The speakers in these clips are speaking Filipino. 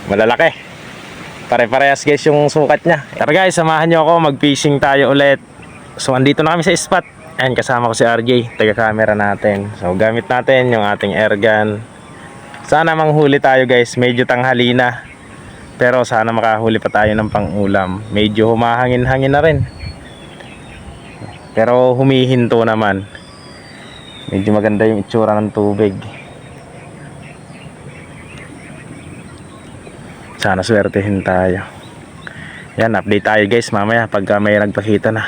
Malalaki. Pare-parehas guys yung sukat niya. Tara guys, samahan nyo ako, mag-fishing tayo ulit. So andito na kami sa spot. Ayan, kasama ko si RJ, taga-camera natin. So gamit natin yung ating airgun. Sana manghuli tayo guys, medyo tanghali na. Pero sana makahuli pa tayo ng pang-ulam. Medyo humahangin-hangin na rin. Pero humihinto naman. Medyo maganda yung itsura ng tubig. Sana swertehin tayo. Yan, update tayo guys mamaya pagka may nagpakita na.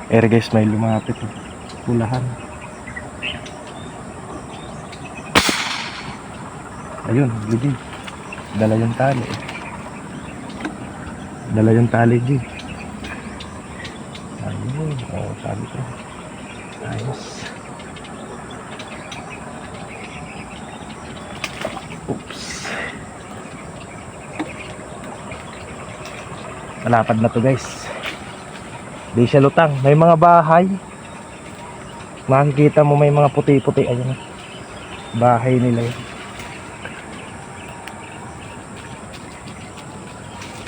Guys, may lumapit. Pulahan. Ayun, G. Dala yung tali. Dala yung tali, G. Ayun, sabi ko. Ayos. Oops. Malapad na to guys. Di siya lutang. May mga bahay. Makikita mo may mga puti-puti. Ayun. Bahay nila yun.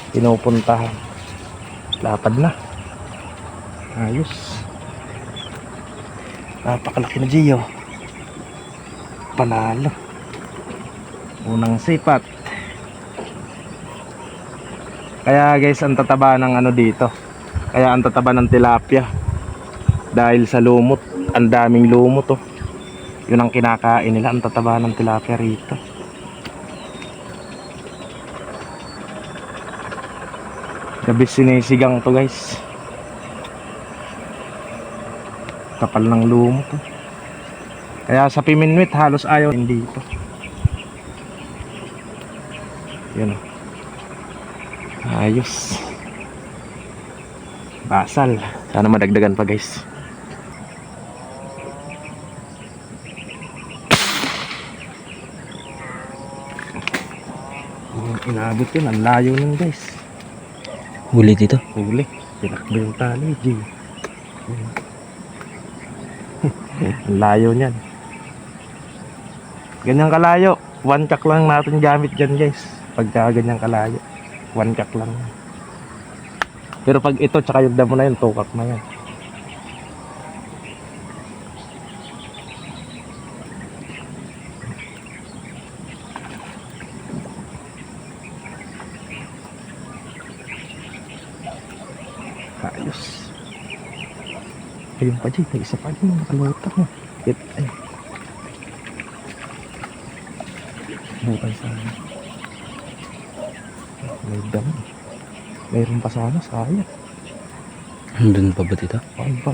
Pinupuntahan. Lapad na. Ayos. Napakalaki na Gio. Panalo. Unang sipat. Kaya guys, ang tataba ng ano dito. Kaya ang tataba ng tilapia. Dahil sa lumot. Ang daming lumot oh. Yun ang kinakain nila. Ang tataba ng tilapia rito. Gabi sinisigang to guys. Kapal ng lumot oh. Kaya sa piminwit halos ayaw dito. Yun oh. Ayos. Basal. Sana madagdagan pa guys. Inabot yun. Ang layo nun guys. Huli dito? Huli. Pinakbo yung tali G. Ang layo nyan. Ganyang kalayo. One chak lang natin gamit dyan guys. Pagka ganyang kalayo. One chak lang. Pero pag ito tsaka yung damo na yun, tukak na yan. Ayos. Ayun pa dyan, may isa pa dyan, nakalutang mo. Ay. Bukan sana. May damo. Mayroon pa sana, sayang. Andun pa ba dito? Ay ba?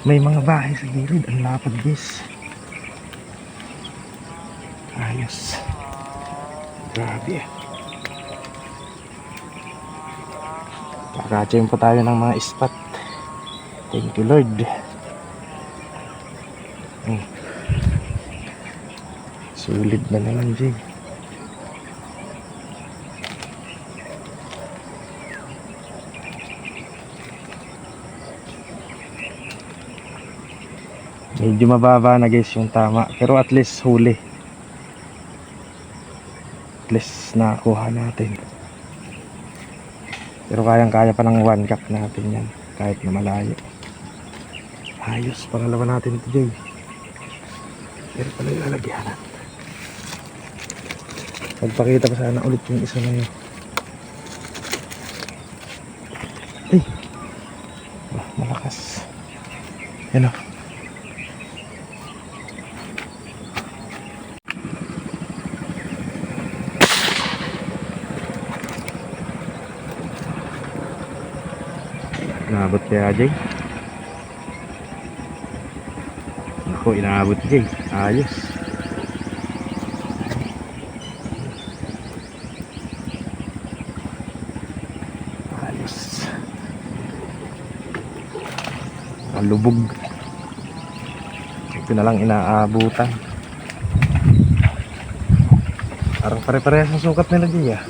May mga bahay sa gilid. Ang lapad guys. Ayos. Grabe. Kakachain pa tayo ng mga spot. Thank you Lord. Sulit na naman Jay. Medyo mababa na guys yung tama. Pero at least huli. At least nakuha natin. Pero kayang-kaya pa ng one cup natin yan. Kahit na malayo. Ayos. Pangalawa natin ito Jay. Pero pala yung lalagyanan. Magpakita pa sana ulit yung isa na yun. Ay. Malakas. Yan o. Inaabot kaya Jay? Ako, inaabot Jay. Ayos. Ayos. Malubog. Ito na lang inaabutan. Parang pare-parehas ang sukat nila Jay ah.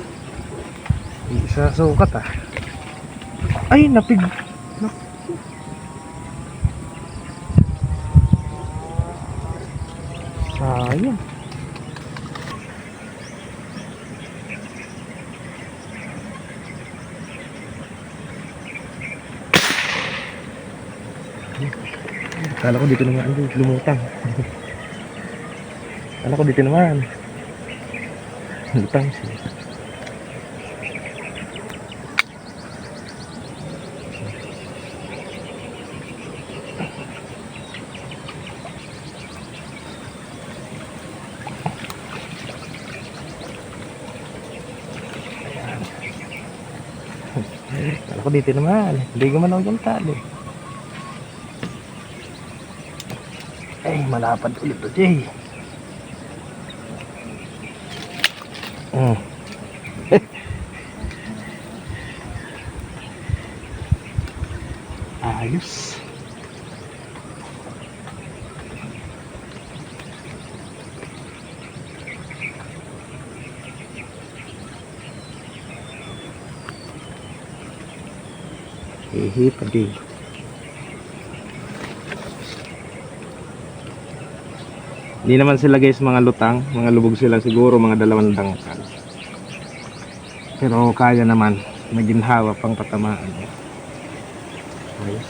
Isa sukat ah. Ay, napig. Sayang. Kala ko dito naman, Jay. Lumutang. Kala ko dito naman. Lutang siya. Kala ko dito naman. Hindi ko man ako dyan tali. Ay, malapad ulit to, Jay. Ayos. Hihip, Jay. Hindi naman sila guys mga lutang, mga lubog sila siguro, mga 2 dangkal. Pero kaya naman, may ginhawa pang patamaan. Ayos.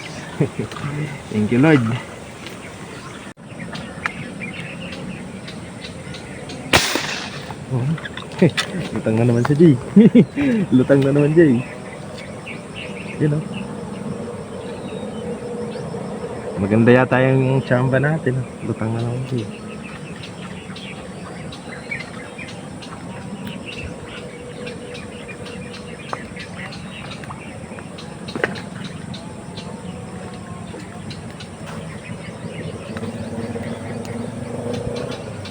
Thank you Lord. Oh. Lutang na naman si Jay. Lutang na naman Jay. Yun oh. Maganda yata yung chamba natin. Lutang na naman Jay.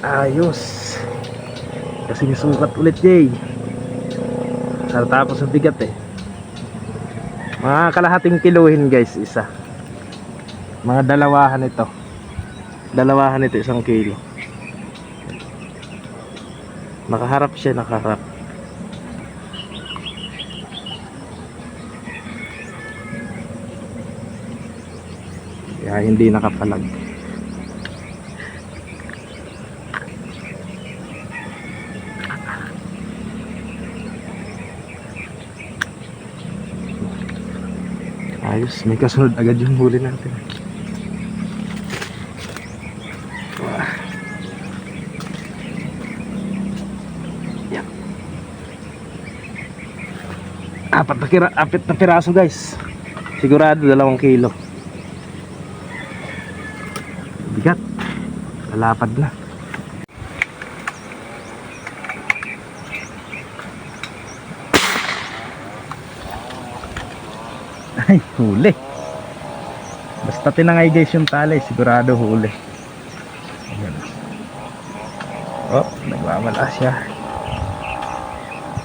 Ayos. Kasi nisukat ulit Jay. Sa tapos ang bigat eh. Mga kalahating kiluhin guys, isa. Mga dalawahan ito. Dalawahan ito, 1 kilo. Nakaharap siya, nakaharap. Kaya hindi nakapalag. Ayos, may kasunod agad yung huli natin. Wah. Yan. Apat na piraso guys. Sigurado 2 kilo. Bigat. Lalapad na. Ay, huli. Basta tinangay guys yung tali, sigurado huli. Ayan. Oh, nagwawala siya.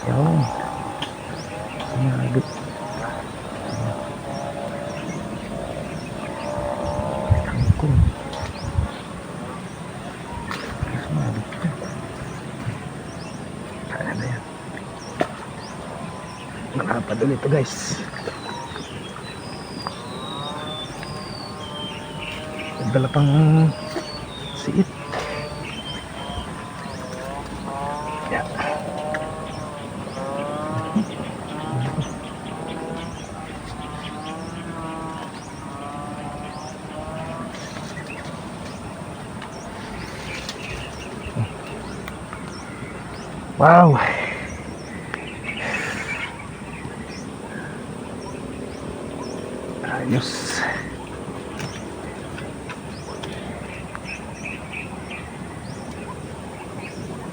Yun. Sumagot. Tangkong. Sumagot ka. Kaya na yan. Malapad ulit ito guys. Dala pang siit. Yeah. Wow. Ayos.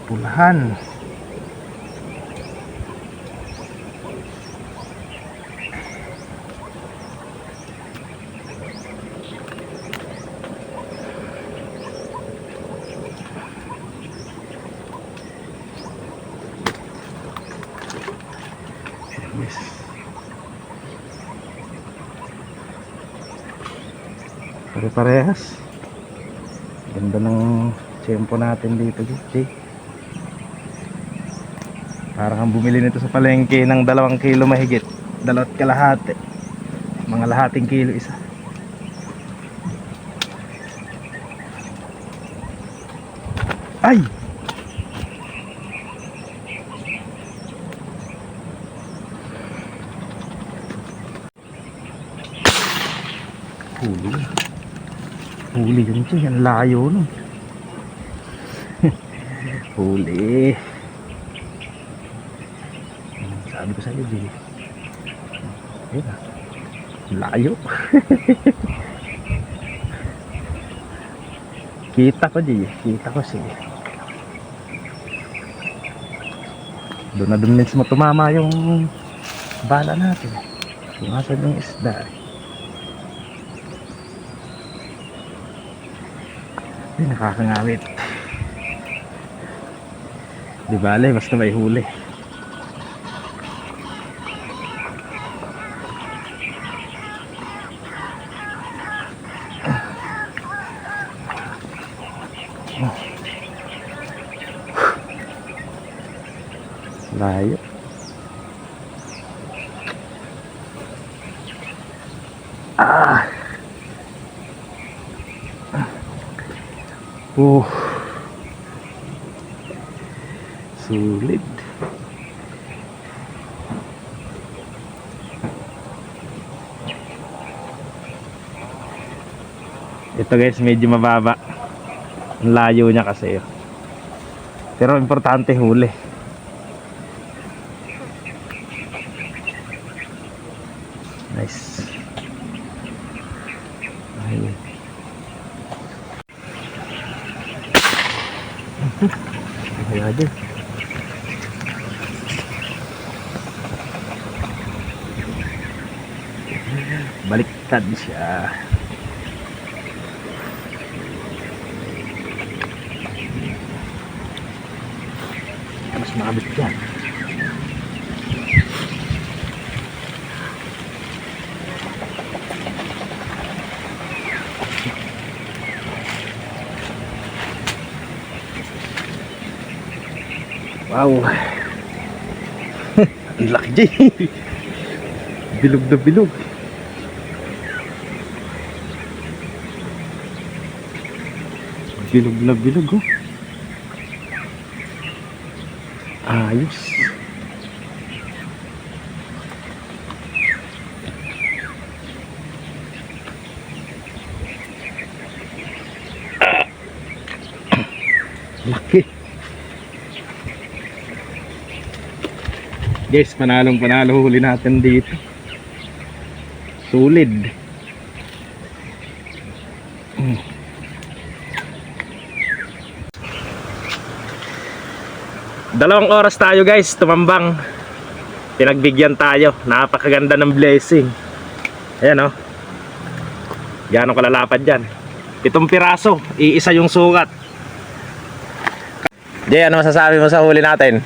Pulahan. Yes. Pare-parehas. Ganda ng tiyempo natin dito, Jay. Parang ang bumili nito sa palengke ng 2 kilo mahigit, 2 kalahati, mga lahating kilo isa. Ay! Huli. Huli yun siya, ang layo nun. Huli. Sabi ko sa'yo, Jay. Ayun ah. Layo. Kita ko, Jay. Kita ko siya. Doon na doon mismo tumama yung bala natin. Tumasan yung isda. Ay, nakakangawit. Di bale, basta may huli. Layo. Ah. Sulit. Ito guys, medyo mababa. Ang layo niya kasi. Pero importante huli. Nice. Ayun. Ayan. Baliktad siya. Mas makabit yan. Wow. Ang laki, Jay. Bilog na bilog. Bilog na bilog, oh. Ayos. Laki. Guys, panalo huli natin dito. Tulid. Dalawang oras tayo guys, tumambang. Pinagbigyan tayo. Napakaganda ng blessing. Ayan, oh. Gano'ng kalalapad dyan. 7 piraso, iisa yung sukat. Jay, ano masasabi mo sa huli natin?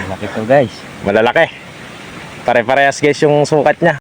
Malaki to guys. Malalaki. Pare-parehas guys yung sukat niya.